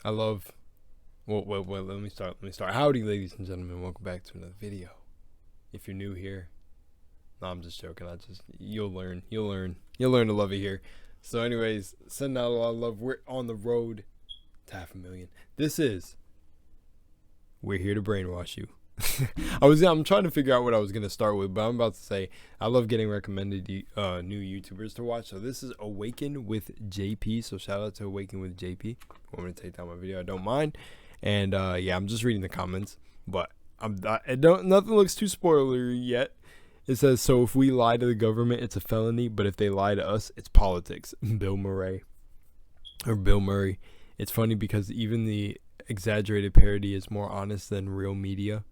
I love. Well, let me start. Howdy, ladies and gentlemen. Welcome back to another video. If you're new here, no, I'm just joking. You'll learn to love it here. So, anyways, sending out a lot of love. We're on the road to 500,000. This is. We're here to brainwash you. I'm trying to figure out what I was gonna start with, but I'm about to say I love getting recommended new YouTubers to watch. So this is AwakenWithJP. So shout out to AwakenWithJP. Want me to take down my video? I don't mind. And yeah, I'm just reading the comments, but nothing looks too spoilery yet. It says, so if we lie to the government, it's a felony, but if they lie to us, it's politics. Bill Murray. It's funny because even the exaggerated parody is more honest than real media.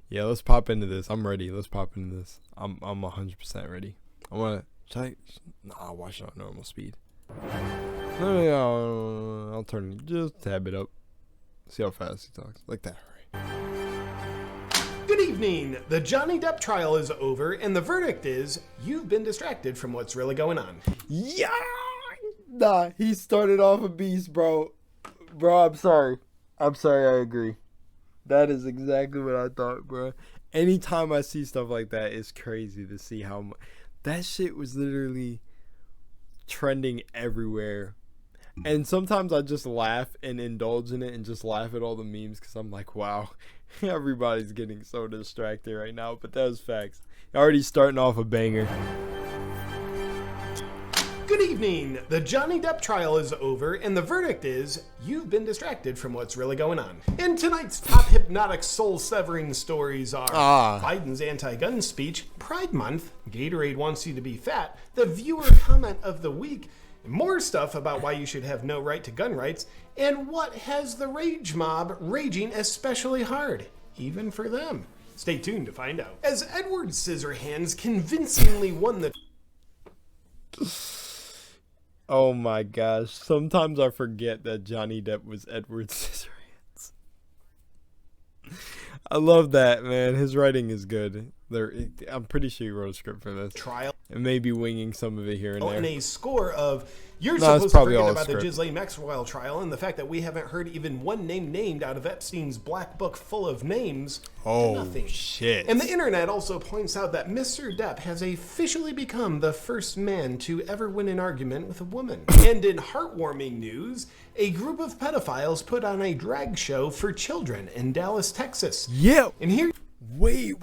Yeah, let's pop into this. I'm ready. Let's pop into this. I'm 100% ready. I'll watch it on normal speed. I'll turn it, just tab it up. See how fast he talks. Like that. Right. Good evening. The Johnny Depp trial is over, and the verdict is you've been distracted from what's really going on. Yeah! Nah, he started off a beast, bro. Bro, I'm sorry. I agree. That is exactly what I thought, bro. Anytime I see stuff like that, it's crazy to see how much. That shit was literally trending everywhere. And sometimes I just laugh and indulge in it and just laugh at all the memes because I'm like, wow, everybody's getting so distracted right now. But that was facts. Already starting off a banger. Good evening. The Johnny Depp trial is over, and the verdict is you've been distracted from what's really going on. And tonight's top hypnotic soul-severing stories are Biden's anti-gun speech, Pride Month, Gatorade wants you to be fat, the viewer comment of the week, more stuff about why you should have no right to gun rights, and what has the rage mob raging especially hard, even for them. Stay tuned to find out. As Edward Scissorhands convincingly won the... Oh my gosh. Sometimes I forget that Johnny Depp was Edward Scissorhands. I love that, man. His writing is good. I'm pretty sure he wrote a script for this. Trial. And maybe winging some of it here and there. And a score of, you're supposed to forget about the Ghislaine Maxwell trial and the fact that we haven't heard even one name named out of Epstein's black book full of names. Oh, nothing. Shit. And the internet also points out that Mr. Depp has officially become the first man to ever win an argument with a woman. And in heartwarming news, a group of pedophiles put on a drag show for children in Dallas, Texas. Yeah. And here... Wait.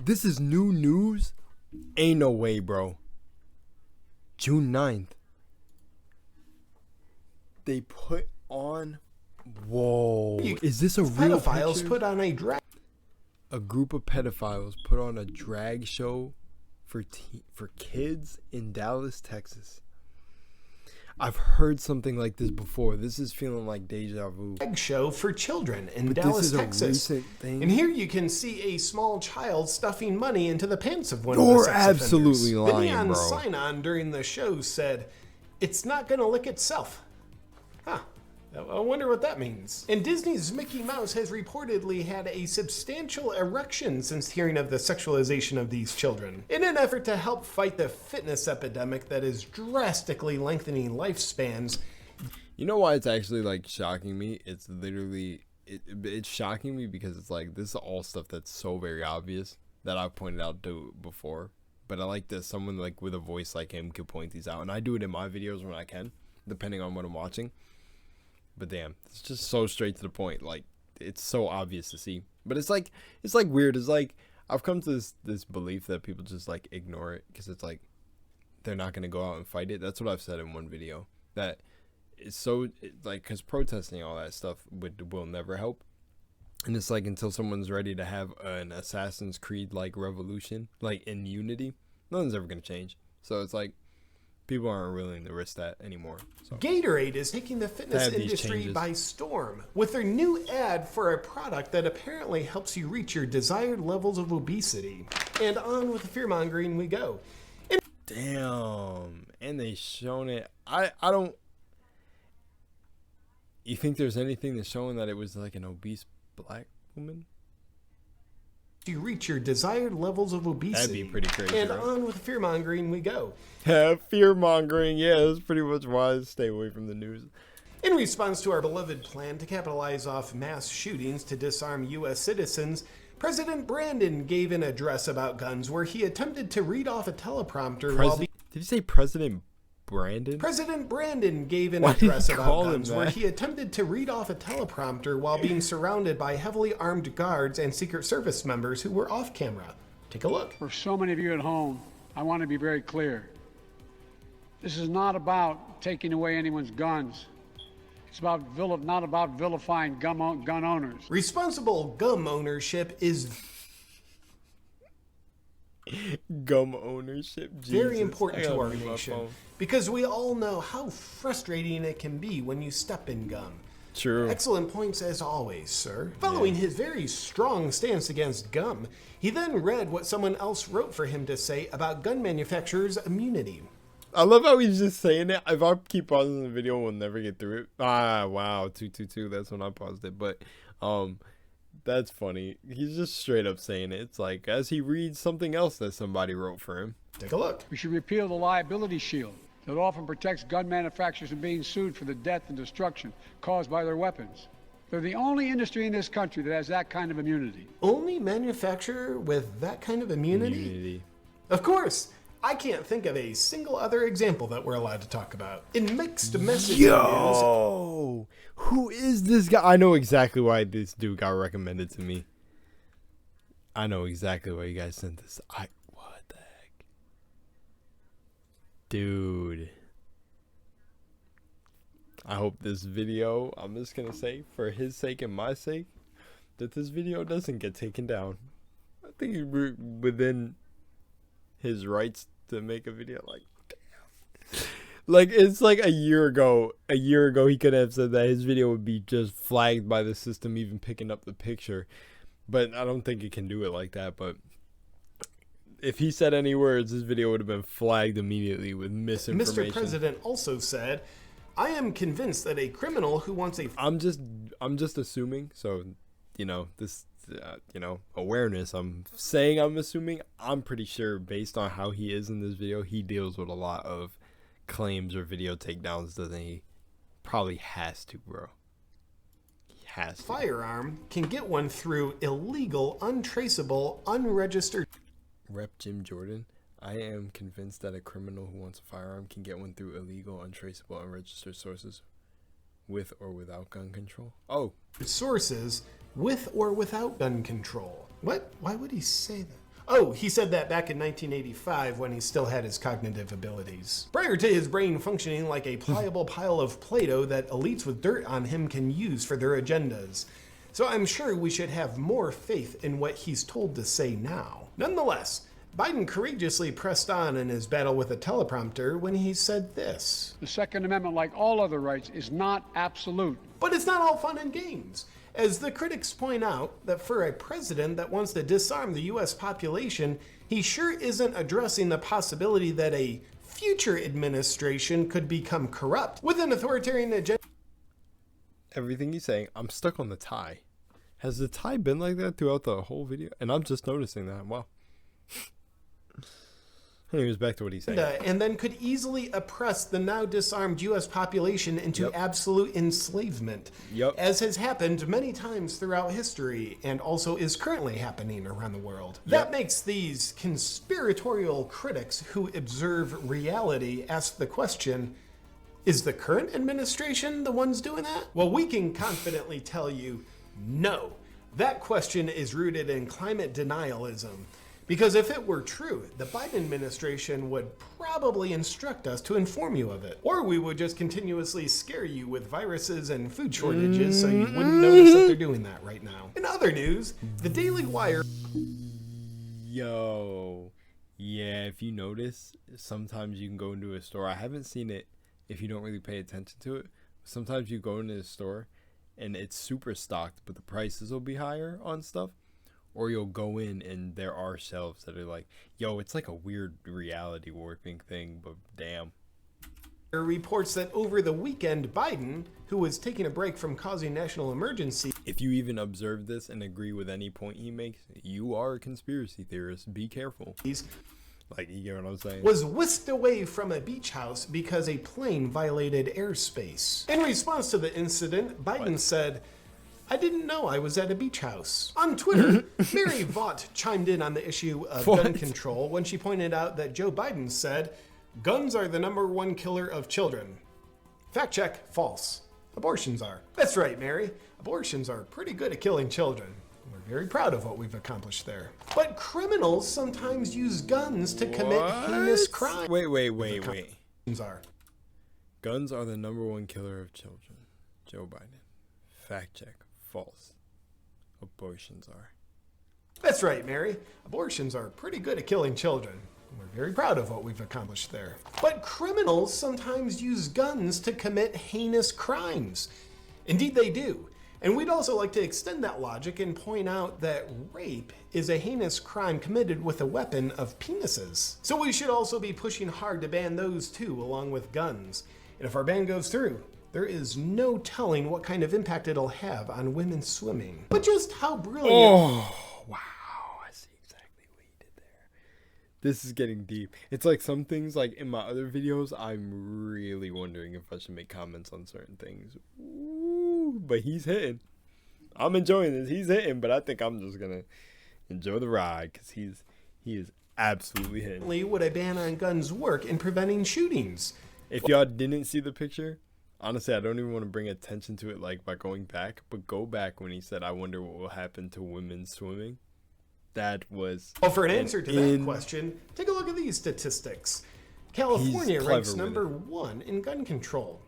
This is new news? Ain't no way, bro. June 9th. They put on... Whoa. Is this a real pedophiles picture? Put on a drag... A group of pedophiles put on a drag show for kids in Dallas, Texas. I've heard something like this before. This is feeling like deja vu. Show for children in Dallas, Texas. This is a recent thing. And here you can see a small child stuffing money into the pants of one of the You're sex absolutely offenders. lying, the neon bro. sign-on during the show said, "It's not gonna lick itself." Huh. I wonder what that means. And Disney's Mickey Mouse has reportedly had a substantial erection since hearing of the sexualization of these children. In an effort to help fight the fitness epidemic that is drastically lengthening lifespans. You know why it's actually like shocking me? It's literally, it's shocking me because it's like, this is all stuff that's so very obvious that I've pointed out to before. But I like that someone like with a voice like him could point these out. And I do it in my videos when I can, depending on what I'm watching. But damn, it's just so straight to the point. Like, it's so obvious to see. But it's like weird. It's like, I've come to this belief that people just like ignore it because it's like they're not going to go out and fight it. That's what I've said in one video. That it's so, like, because protesting all that stuff will never help. And it's like until someone's ready to have an Assassin's Creed like revolution, like in unity, nothing's ever going to change. So it's like, people aren't willing to risk that anymore. So. Gatorade is taking the fitness industry by storm with their new ad for a product that apparently helps you reach your desired levels of obesity. And on with the fear-mongering we go. Damn. And they shown it. I don't... You think there's anything that's showing that it was like an obese black woman? You reach your desired levels of obesity. That'd be pretty crazy. And right? on with fear-mongering we go. Fear-mongering, yeah, that's pretty much why I stay away from the news. In response to our beloved plan to capitalize off mass shootings to disarm U.S. citizens, President Brandon gave an address about guns where he attempted to read off a teleprompter Did you say President Brandon? President Brandon gave an address about guns where he attempted to read off a teleprompter while being surrounded by heavily armed guards and Secret Service members who were off camera. Take a look. For so many of you at home, I want to be very clear. This is not about taking away anyone's guns. It's not about vilifying gun owners. Responsible gun ownership is gum ownership. Very important to our nation because we all know how frustrating it can be when you step in gum. True. Excellent points as always, sir. Following his very strong stance against gum, he then read what someone else wrote for him to say about gun manufacturers' immunity. I love how he's just saying it. If I keep pausing the video, we'll never get through it. Ah, wow, 222. That's when I paused it. But, that's funny. He's just straight up saying it. It's like as he reads something else that somebody wrote for him. Take a look. We should repeal the liability shield that often protects gun manufacturers from being sued for the death and destruction caused by their weapons. They're the only industry in this country that has that kind of immunity. Only manufacturer with that kind of immunity? Of course. I can't think of a single other example that we're allowed to talk about. In mixed message news, who is this guy? I know exactly why this dude got recommended to me. I know exactly why you guys sent this. What the heck? Dude. I hope this video, I'm just going to say, for his sake and my sake, that this video doesn't get taken down. I think we're within his rights to make a video. Like, damn. Like, it's like a year ago he could have said that his video would be just flagged by the system even picking up the picture, but I don't think it can do it like that. But if he said any words, this video would have been flagged immediately with misinformation. Mr. President also said, I am convinced that a criminal who wants a... I'm just assuming, so, this... awareness. I'm assuming. I'm pretty sure based on how he is in this video, he deals with a lot of claims or video takedowns, doesn't he? Probably has to, bro. He has to. Firearm can get one through illegal, untraceable, unregistered. Rep Jim Jordan. I am convinced that a criminal who wants a firearm can get one through illegal, untraceable, unregistered sources with or without gun control. Oh. Sources with or without gun control. What? Why would he say that? Oh, he said that back in 1985 when he still had his cognitive abilities. Prior to his brain functioning like a pliable pile of Play-Doh that elites with dirt on him can use for their agendas. So I'm sure we should have more faith in what he's told to say now. Nonetheless, Biden courageously pressed on in his battle with a teleprompter when he said this. The Second Amendment, like all other rights, is not absolute. But it's not all fun and games. As the critics point out, that for a president that wants to disarm the U.S. population, he sure isn't addressing the possibility that a future administration could become corrupt with an authoritarian agenda. Everything he's saying, I'm stuck on the tie. Has the tie been like that throughout the whole video? And I'm just noticing that. Wow. Anyways, back to what he's saying. And then could easily oppress the now disarmed U.S. population into absolute enslavement. As has happened many times throughout history and also is currently happening around the world. That makes these conspiratorial critics who observe reality ask the question, is the current administration the ones doing that? Well, we can confidently tell you, no. That question is rooted in climate denialism. Because if it were true, the Biden administration would probably instruct us to inform you of it. Or we would just continuously scare you with viruses and food shortages so you wouldn't notice that they're doing that right now. In other news, the Daily Wire... Yeah, if you notice, sometimes you can go into a store. I haven't seen it if you don't really pay attention to it. Sometimes you go into the store and it's super stocked, but the prices will be higher on stuff. Or you'll go in and there are shelves that are like, it's like a weird reality warping thing, but damn. Reports that over the weekend, Biden, who was taking a break from causing national emergency... If you even observe this and agree with any point he makes, you are a conspiracy theorist. Be careful. Like, you get what I'm saying? Was whisked away from a beach house because a plane violated airspace. In response to the incident, Biden said, "I didn't know I was at a beach house." On Twitter, Mary Vaught chimed in on the issue of gun control when she pointed out that Joe Biden said, "Guns are the #1 killer of children." Fact check, false. Abortions are. That's right, Mary. Abortions are pretty good at killing children. We're very proud of what we've accomplished there. But criminals sometimes use guns to commit heinous crimes. Wait. Guns are the #1 killer of children. Joe Biden. Fact check. False. Abortions are. That's right, Mary. Abortions are pretty good at killing children. We're very proud of what we've accomplished there. But criminals sometimes use guns to commit heinous crimes. Indeed, they do. And we'd also like to extend that logic and point out that rape is a heinous crime committed with a weapon of penises. So we should also be pushing hard to ban those too, along with guns. And if our ban goes through, there is no telling what kind of impact it'll have on women swimming. But just how brilliant... Oh, wow. I see exactly what you did there. This is getting deep. It's like some things, like in my other videos, I'm really wondering if I should make comments on certain things. Ooh, but he's hitting. I'm enjoying this. He's hitting, but I think I'm just going to enjoy the ride because he is absolutely hitting. Would a ban on guns work in preventing shootings? If y'all didn't see the picture... Honestly, I don't even want to bring attention to it like by going back, but go back when he said, "I wonder what will happen to women swimming." That was... Well, for an answer to that question, take a look at these statistics. California ranks #1 in gun control.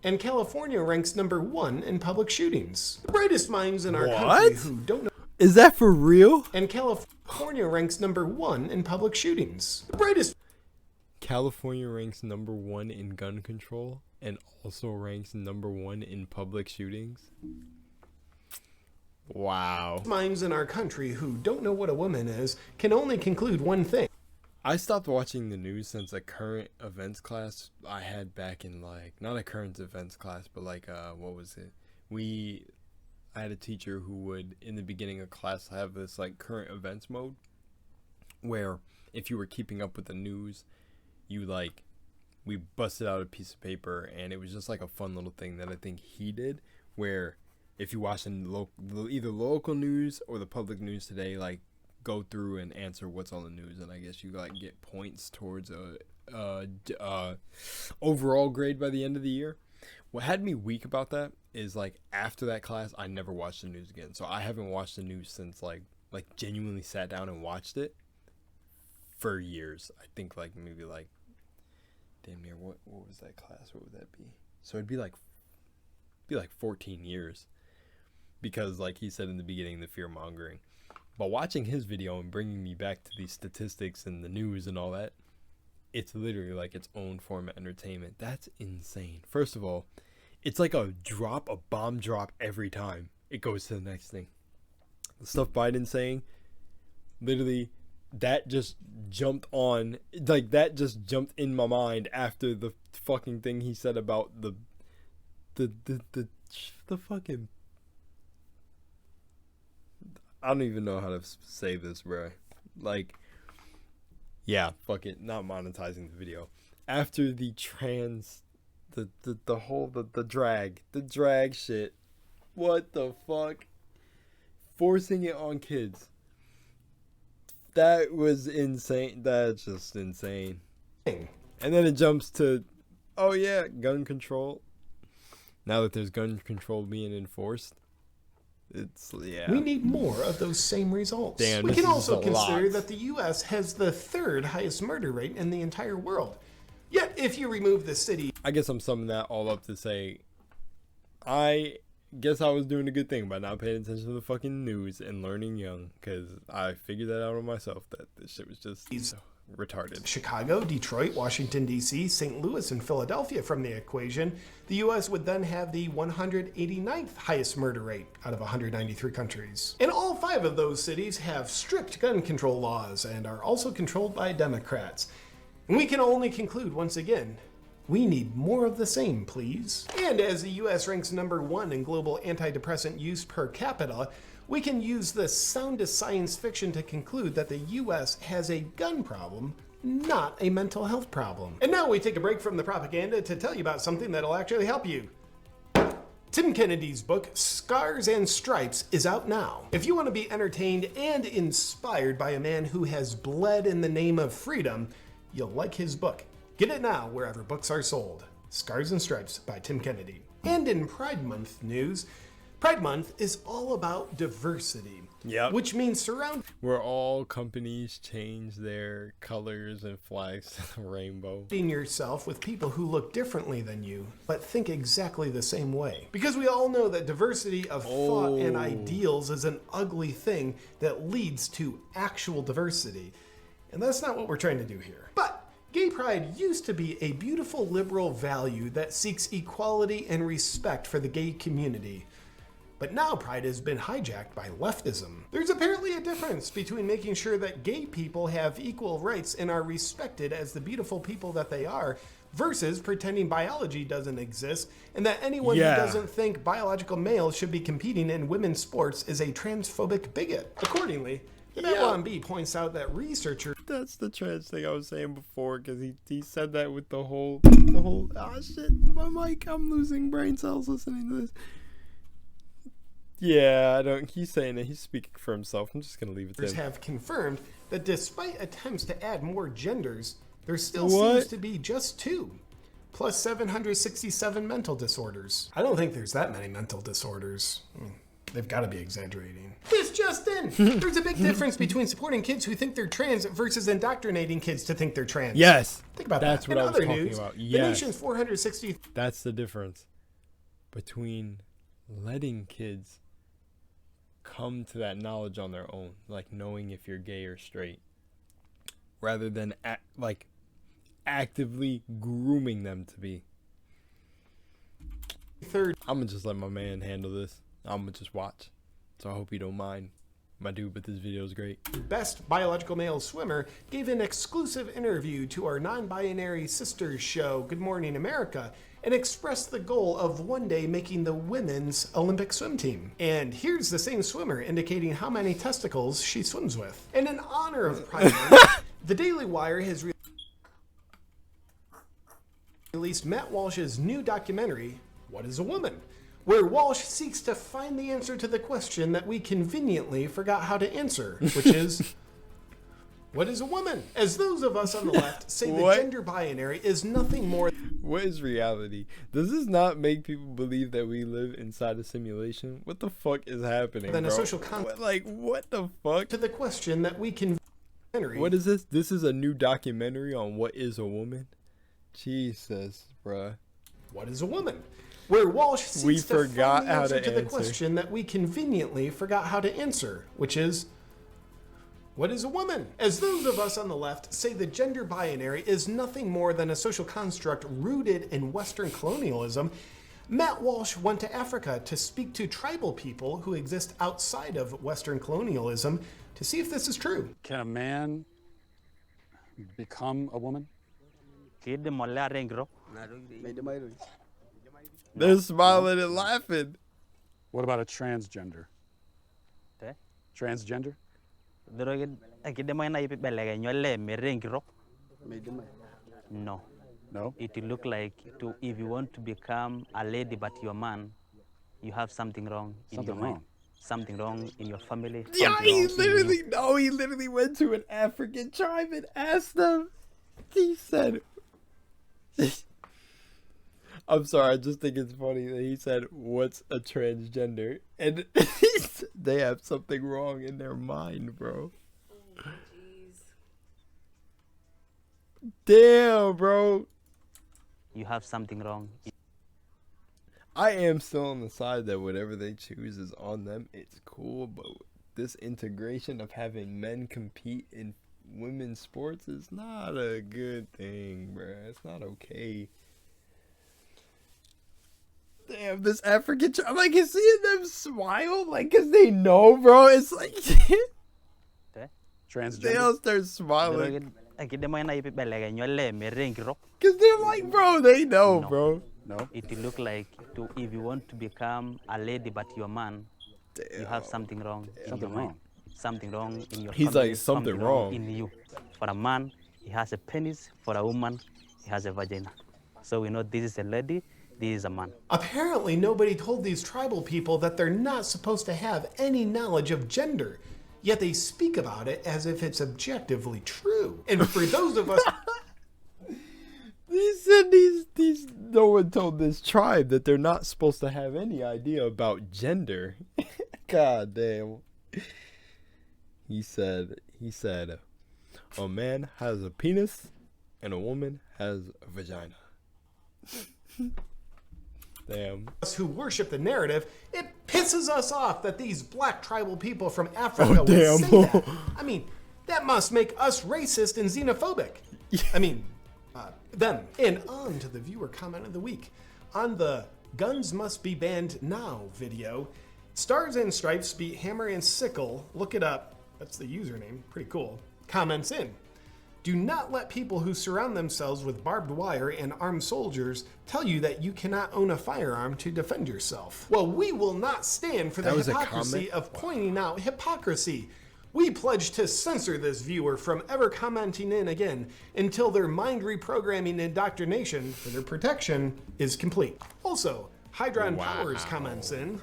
And California ranks #1 in public shootings. The brightest minds in our country who don't know... Is that for real? And California ranks #1 in public shootings. The brightest... California ranks #1 in gun control and also ranks #1 in public shootings. Wow. Minds in our country who don't know what a woman is can only conclude one thing. I stopped watching the news since a current events class I had back in, like, not a current events class, but like, what was it? I had a teacher who would, in the beginning of class, have this like current events mode where if you were keeping up with the news, we busted out a piece of paper, and it was just like a fun little thing that I think he did, where if you watch either local news or the public news today, like, go through and answer what's on the news, and I guess you like get points towards a overall grade by the end of the year. What had me weak about that is, like, after that class, I never watched the news again. So I haven't watched the news since like genuinely sat down and watched it for years. I think like maybe like damn near what was that class? What would that be? So it'd be like 14 years, because like he said in the beginning, the fear mongering. But watching his video and bringing me back to these statistics and the news and all that, it's literally like its own form of entertainment. That's insane. First of all, it's like a bomb drop every time it goes to the next thing. The stuff Biden's saying, literally, that just jumped in my mind after the fucking thing he said about the fucking... I don't even know how to say this, bro. Like, yeah, fuck it, not monetizing the video. After the drag shit, what the fuck? Forcing it on kids. That was insane. That's just insane. And then it jumps to, oh yeah, gun control. Now that there's gun control being enforced, it's, yeah. We need more of those same results. Damn, we can also consider that the U.S. has the 3rd highest murder rate in the entire world. Yet, if you remove the city... I guess I'm summing that all up to say, I guess I was doing a good thing by not paying attention to the fucking news and learning young, because I figured that out on myself, that this shit was just retarded. Chicago, Detroit, Washington, D.C., St. Louis, and Philadelphia from the equation, the U.S. would then have the 189th highest murder rate out of 193 countries. And all 5 of those cities have strict gun control laws and are also controlled by Democrats. And we can only conclude once again, we need more of the same, please. And as the U.S. ranks #1 in global antidepressant use per capita, we can use the soundest science fiction to conclude that the U.S. has a gun problem not a mental health problem. And now we take a break from the propaganda to tell you about something that'll actually help you. Tim Kennedy's book, Scars and Stripes, is out now. If you want to be entertained and inspired by a man who has bled in the name of freedom, you'll like his book. Get it now wherever books are sold. Scars and Stripes by Tim Kennedy. And in Pride Month news, Pride Month is all about diversity. Yep. Which means where all companies change their colors and flags to the rainbow. Surrounding yourself with people who look differently than you, but think exactly the same way. Because we all know that diversity of thought and ideals is an ugly thing that leads to actual diversity. And that's not what we're trying to do here. But gay pride used to be a beautiful liberal value that seeks equality and respect for the gay community. But now pride has been hijacked by leftism. There's apparently a difference between making sure that gay people have equal rights and are respected as the beautiful people that they are, versus pretending biology doesn't exist and that anyone who doesn't think biological males should be competing in women's sports is a transphobic bigot. Accordingly, B points out that researchers... That's the trans thing I was saying before, because he said that with the whole... Ah, shit, my mic, I'm losing brain cells listening to this. Yeah, I don't. He's saying it. He's speaking for himself. I'm just gonna leave it there. Have confirmed that despite attempts to add more genders, there still seems to be just 2, plus 767 mental disorders. I don't think there's that many mental disorders. They've got to be exaggerating. This just in! There's a big difference between supporting kids who think they're trans versus indoctrinating kids to think they're trans. Yes. Think about That's that. what I was talking about. Yes. The nation's 460. That's the difference between letting kids come to that knowledge on their own, like knowing if you're gay or straight, rather than actively grooming them to be. I'm gonna just let my man handle this. I'm gonna just watch, so I hope you don't mind my dude, but this video is great. Best biological male swimmer gave an exclusive interview to our non-binary sisters show, Good Morning America, and expressed the goal of one day making the women's Olympic swim team. And here's the same swimmer indicating how many testicles she swims with. And in honor of Pride Month, the Daily Wire has released Matt Walsh's new documentary, What is a Woman?, where Walsh seeks to find the answer to the question that we conveniently forgot how to answer, which is, what is a woman? As those of us on the left say the gender binary is nothing more... What is reality? Does this not make people believe that we live inside a simulation? What the fuck is happening, than bro? A social concept. What the fuck? To the question that we can... What is this? This is a new documentary on what is a woman? Jesus, bruh. What is a woman? Where Walsh seeks to find the answer to the question that we conveniently forgot how to answer, which is, what is a woman? As those of us on the left say the gender binary is nothing more than a social construct rooted in Western colonialism, Matt Walsh went to Africa to speak to tribal people who exist outside of Western colonialism to see if this is true. Can a man become a woman? They're smiling and laughing. What about a transgender? Transgender? No. No? It look like if you want to become a lady but you're a man, you have something wrong in your mind. Something wrong in your family. Yeah, he literally went to an African tribe and asked them. He said, I'm sorry, I just think it's funny that he said, what's a transgender? And they have something wrong in their mind, bro. Oh, jeez. Damn, bro. You have something wrong. I am still on the side that whatever they choose is on them. It's cool, but this integration of having men compete in women's sports is not a good thing, bro. It's not okay. Damn, this African I'm like, seeing them smile, like, cause they know, bro. It's like, transgender. They all start smiling. Cause they're like, bro, they know, No. bro. No? It look like if you want to become a lady but you're a man, you have something wrong in Something your mind. wrong. Something wrong in your He's family, like, something wrong. in you. For a man, he has a penis. For a woman, he has a vagina. So we know this is a lady, this is a man. Apparently, nobody told these tribal people that they're not supposed to have any knowledge of gender, yet they speak about it as if it's objectively true. And for those of us... They said these no one told this tribe that they're not supposed to have any idea about gender. God damn. He said a man has a penis and a woman has a vagina. Damn. Us who worship the narrative, it pisses us off that these black tribal people from Africa would say that. I mean, that must make us racist and xenophobic. I mean, them. And on to the viewer comment of the week. On the Guns Must Be Banned Now video, Stars and Stripes beat Hammer and Sickle. Look it up. That's the username. Pretty cool. Comments in. Do not let people who surround themselves with barbed wire and armed soldiers tell you that you cannot own a firearm to defend yourself. Well, we will not stand for the hypocrisy of pointing out hypocrisy. We pledge to censor this viewer from ever commenting in again until their mind reprogramming indoctrination for their protection is complete. Also, Hydron Powers comments in.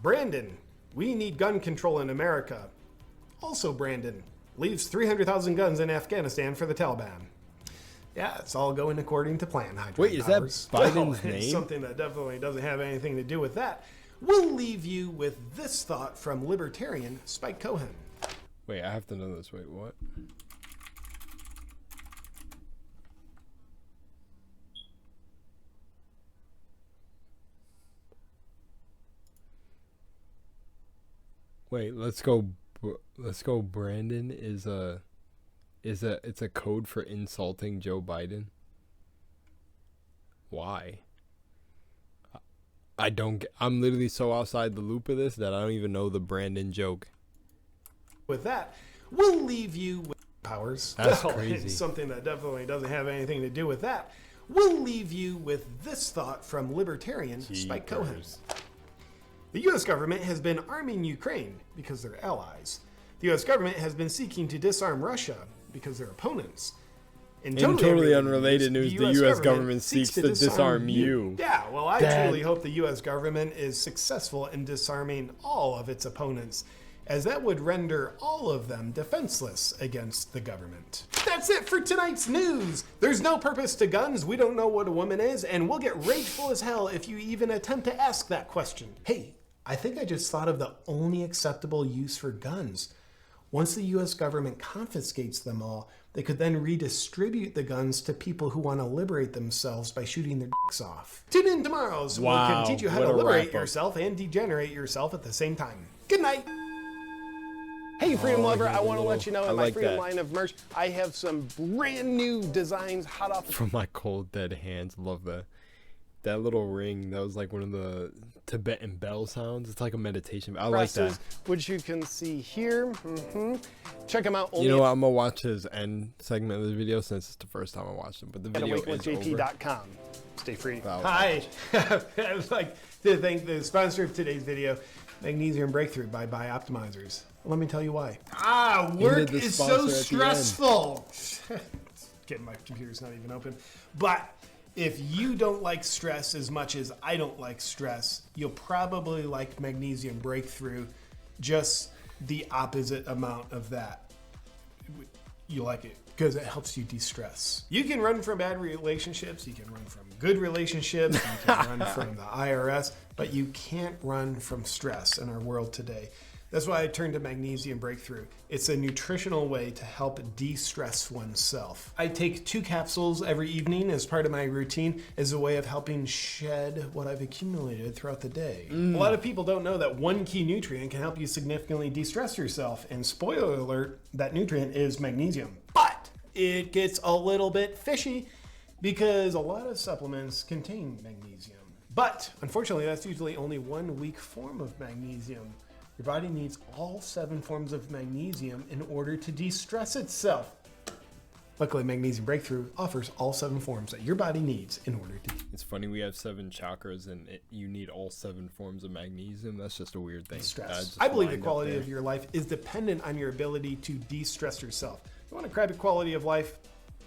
Brandon, we need gun control in America. Also, Brandon leaves 300,000 guns in Afghanistan for the Taliban. Yeah, it's all going according to plan, Hydron Wait, is Powers. that Biden's name? Something that definitely doesn't have anything to do with that. We'll leave you with this thought from libertarian Spike Cohen. Wait, I have to know this. Wait, what? Wait, let's go. Let's go. Brandon is it's a code for insulting Joe Biden. Why? I don't get, I'm literally so outside the loop of this that I don't even know the Brandon joke. With that, we'll leave you with Powers. That's well, crazy. Something that definitely doesn't have anything to do with that. We'll leave you with this thought from libertarian Spike Cohen. The U.S. government has been arming Ukraine because they're allies. The U.S. government has been seeking to disarm Russia because they're opponents. In totally unrelated news, the U.S. government seeks to disarm you. Yeah, well, I truly hope the U.S. government is successful in disarming all of its opponents, as that would render all of them defenseless against the government. That's it for tonight's news. There's no purpose to guns, we don't know what a woman is, and we'll get rageful as hell if you even attempt to ask that question. Hey, I think I just thought of the only acceptable use for guns. Once the U.S. government confiscates them all, they could then redistribute the guns to people who want to liberate themselves by shooting their dicks off. Tune in tomorrow so we can teach you how to liberate yourself and degenerate yourself at the same time. Good night. Hey, Freedom Lover, I want to let you know in my Freedom line of merch, I have some brand new designs hot off from my cold dead hands. Love that. That little ring, that was like one of the Tibetan bell sounds. It's like a meditation. I like that. Which you can see here. Check them out. You know what? I'm going to watch his end segment of the video since it's the first time I watched him. But the video is over. AwakenWithJP.com. Stay free. Hi. I would like to thank the sponsor of today's video, Magnesium Breakthrough by Optimizers. Let me tell you why. Work is so stressful. My computer's not even open. But if you don't like stress as much as I don't like stress, you'll probably like Magnesium Breakthrough, just the opposite amount of that. You like it because it helps you de-stress. You can run from bad relationships, you can run from good relationships, you can run from the IRS, but you can't run from stress in our world today. That's why I turned to Magnesium Breakthrough. It's a nutritional way to help de-stress oneself. I take 2 capsules every evening as part of my routine as a way of helping shed what I've accumulated throughout the day. A lot of people don't know that one key nutrient can help you significantly de-stress yourself. And spoiler alert, that nutrient is magnesium. But it gets a little bit fishy because a lot of supplements contain magnesium. But unfortunately, that's usually only one weak form of magnesium. Your body needs all 7 forms of magnesium in order to de-stress itself. Luckily, Magnesium Breakthrough offers all 7 forms that your body needs in order to. It's funny, we have 7 chakras and you need all 7 forms of magnesium. That's just a weird thing. Stress. I believe the quality of your life is dependent on your ability to de-stress yourself. You want a crappy quality of life?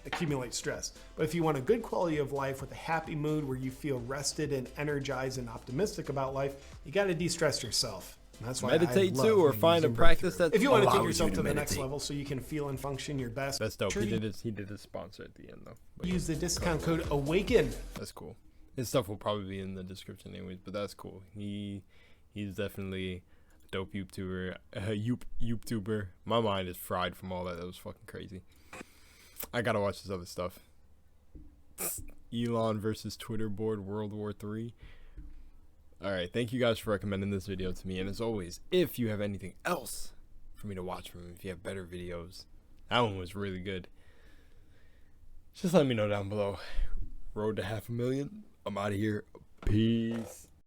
accumulate stress. But if you want a good quality of life with a happy mood where you feel rested and energized and optimistic about life, you got to de-stress yourself. And that's why meditate I love too, or find a using practice breakthrough. that if you want to take allows yourself you to the meditate. next level so you can feel and function your best. That's dope. Sure He did a sponsor at the end though. But use the discount code AWAKEN. that's cool. His stuff will probably be in the description anyways, but that's cool. He's definitely a dope YouTuber. YouTuber. My mind is fried from all that. That was fucking crazy. I gotta watch this other stuff. Elon versus Twitter board World War III. Alright, thank you guys for recommending this video to me. And as always, if you have anything else for me to watch from him, if you have better videos, that one was really good, just let me know down below. Road to 500,000. I'm out of here. Peace.